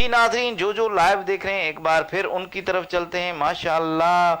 جی ناظرین، جو لائیو دیکھ رہے ہیں ایک بار پھر ان کی طرف چلتے ہیں۔ ماشاءاللہ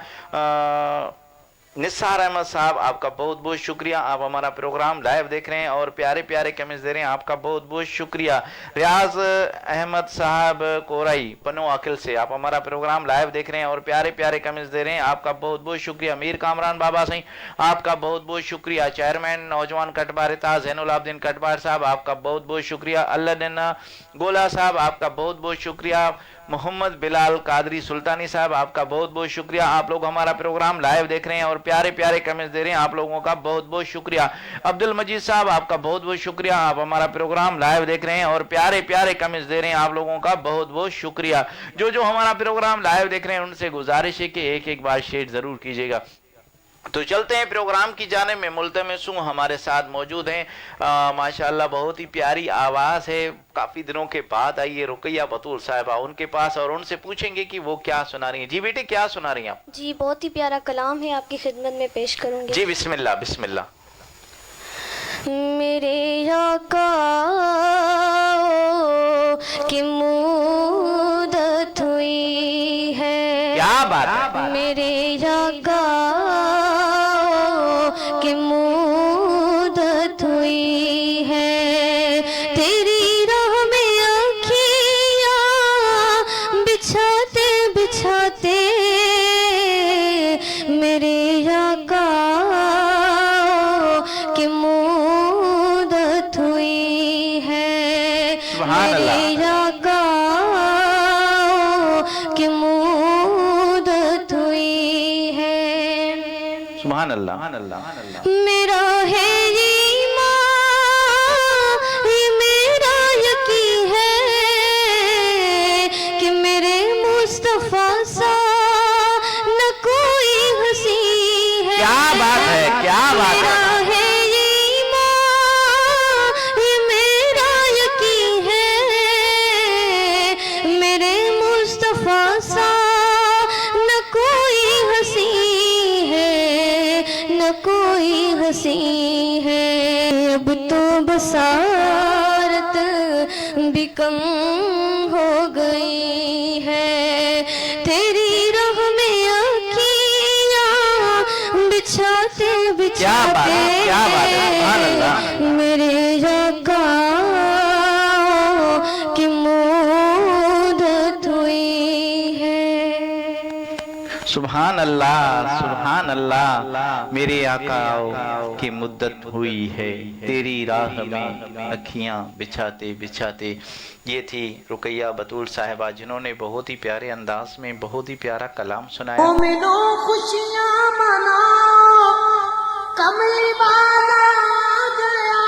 نثار احمد صاحب، آپ کا بہت بہت شکریہ، آپ ہمارا پروگرام لائیو دیکھ رہے ہیں اور پیارے پیارے کمنٹس دے رہے ہیں، آپ کا بہت بہت شکریہ۔ ریاض احمد صاحب کورائی پنو عقل سے، آپ ہمارا پروگرام لائیو دیکھ رہے ہیں اور پیارے پیارے کمنٹس دے رہے ہیں، آپ کا بہت بہت شکریہ۔ میر کامران بابا سائیں، آپ کا بہت بہت شکریہ۔ چیئرمین نوجوان کٹبار تا زین العابدین کٹبار صاحب، آپ کا بہت بہت شکریہ۔ اللہ دینا گولا صاحب، آپ کا بہت بہت شکریہ۔ محمد بلال قادری سلطانی صاحب، آپ کا بہت بہت شکریہ۔ آپ لوگ ہمارا پروگرام لائیو دیکھ رہے ہیں اور پیارے پیارے کمنٹس دے رہے ہیں، آپ لوگوں کا بہت بہت شکریہ۔ عبد المجید صاحب، آپ کا بہت بہت شکریہ، آپ ہمارا پروگرام لائیو دیکھ رہے ہیں اور پیارے پیارے کمنٹس دے رہے ہیں، آپ لوگوں کا بہت بہت شکریہ۔ جو ہمارا پروگرام لائیو دیکھ رہے ہیں ان سے گزارش ہے کہ ایک بار شیئر ضرور کیجیے گا۔ تو چلتے ہیں پروگرام کی جانب میں۔ ملتمس ہوں ہمارے ساتھ موجود ہیں، ماشاءاللہ بہت ہی پیاری آواز ہے، کافی دنوں کے بعد آئی ہے رقیہ بطول صاحبہ ان کے پاس، اور ان سے پوچھیں گے کہ وہ کیا سنا رہی ہیں۔ جی بیٹے کیا سنا رہی ہیں آپ؟ جی بہت ہی پیارا کلام ہے، آپ کی خدمت میں پیش کروں گی۔ جی بسم اللہ بسم اللہ۔ میرے آقا کی مدت ہوئی ہے، کیا بات ہے، میرے آقا کی مدت ہوئی ہے، تیری راہ میں آنکھیاں بچھاتے بچھاتے میرے آقا کی مدت ہوئی ہے، سبحان اللہ۔ میرے آقا کی مدت ہوئی ہے۔ سبحان اللہ۔ میرا ہے ایمان، یہ میرا یقین ہے کہ میرے مصطفیٰ سا نہ کوئی ہنسی ہے۔ کیا بات ہے، کیا بات ہے۔ میرا ہے ایمان، یہ میرا یقین ہے، میرے مصطفیٰ سا نہ کوئی ہنسی ہے، نہ کوئی ہنسی ہے۔ اب تو بصارت بھی کم ہو گئی ہے، تیری راہ میں آنکھیاں بچھاتے کیا بات ہے، کیا بات ہے، سبحان اللہ۔ میرے آقا کی مدت ہوئی ہے۔ سبحان اللہ سبحان اللہ۔ میرے آقا کی مدت ہوئی ہے، تیری راہ میں اکھیاں بچھاتے بچھاتے۔ یہ تھی رقیہ بطول صاحبہ جنہوں نے بہت ہی پیارے انداز میں بہت ہی پیارا کلام سنایا۔ مومنو خوشیاں مناؤ، کملی والا آ گیا،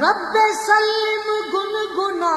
رب سلم گنگنا